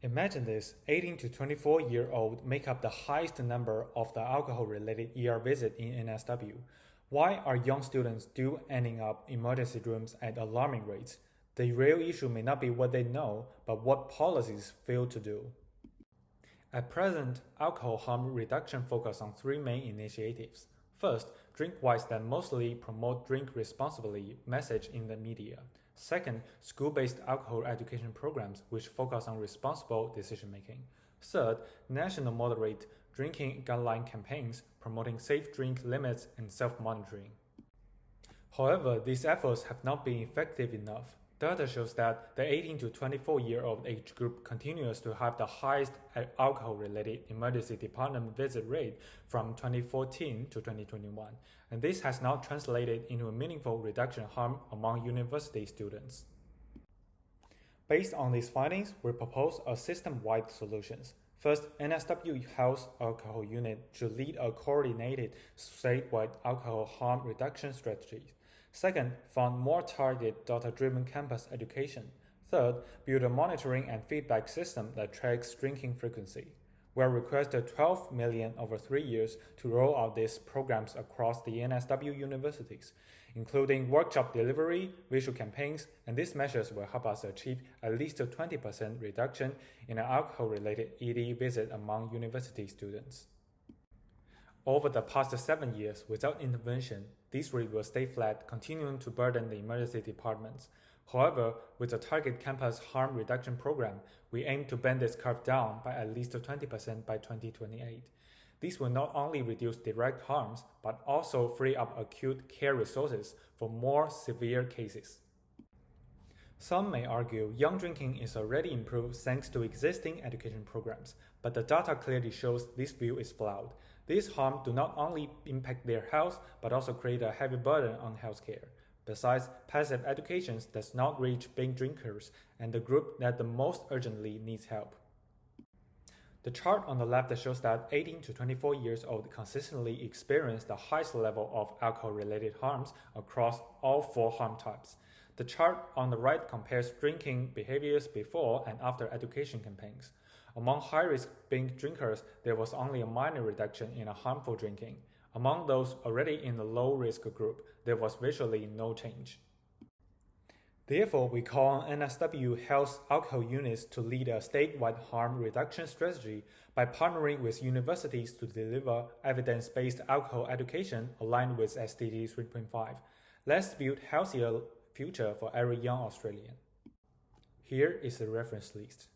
Imagine this, 18 to 24-year-old make up the highest number of the alcohol-related ER visits in NSW. Why are young students still ending up in emergency rooms at alarming rates? The real issue may not be what they know, but what policies fail to do. At present, alcohol harm reduction focuses on three main initiatives. First, drink wise that mostly promote drink responsibly message in the media. Second, school-based alcohol education programs which focus on responsible decision-making. Third, national moderate drinking guideline campaigns promoting safe drink limits and self-monitoring. However, these efforts have not been effective enough. Data shows that the 18 to 24-year-old age group continues to have the highest alcohol-related emergency department visit rate from 2014 to 2021, and this has not translated into a meaningful reduction in harm among university students. Based on these findings, we propose a system-wide solutions. First, NSW Health Alcohol Unit should lead a coordinated statewide alcohol harm reduction strategy. Second, fund more targeted data-driven campus education. Third, build a monitoring and feedback system that tracks drinking frequency. We are requested $12 million over 3 years to roll out these programs across the NSW universities, including workshop delivery, visual campaigns, and these measures will help us achieve at least a 20% reduction in alcohol-related ED visit among university students. Over the past 7 years, without intervention, this rate will stay flat, continuing to burden the emergency departments. However, with the target campus harm reduction program, we aim to bend this curve down by at least 20% by 2028. This will not only reduce direct harms, but also free up acute care resources for more severe cases. Some may argue young drinking is already improved thanks to existing education programs, but the data clearly shows this view is flawed. These harms do not only impact their health, but also create a heavy burden on healthcare. Besides, passive education does not reach big drinkers and the group that the most urgently needs help. The chart on the left shows that 18 to 24 years old consistently experience the highest level of alcohol-related harms across all 4 harm types. The chart on the right compares drinking behaviors before and after education campaigns. Among high-risk binge drinkers, there was only a minor reduction in harmful drinking. Among those already in the low-risk group, there was virtually no change. Therefore, we call on NSW Health Alcohol Units to lead a statewide harm reduction strategy by partnering with universities to deliver evidence-based alcohol education aligned with SDG 3.5. Let's build a healthier future for every young Australian. Here is the reference list.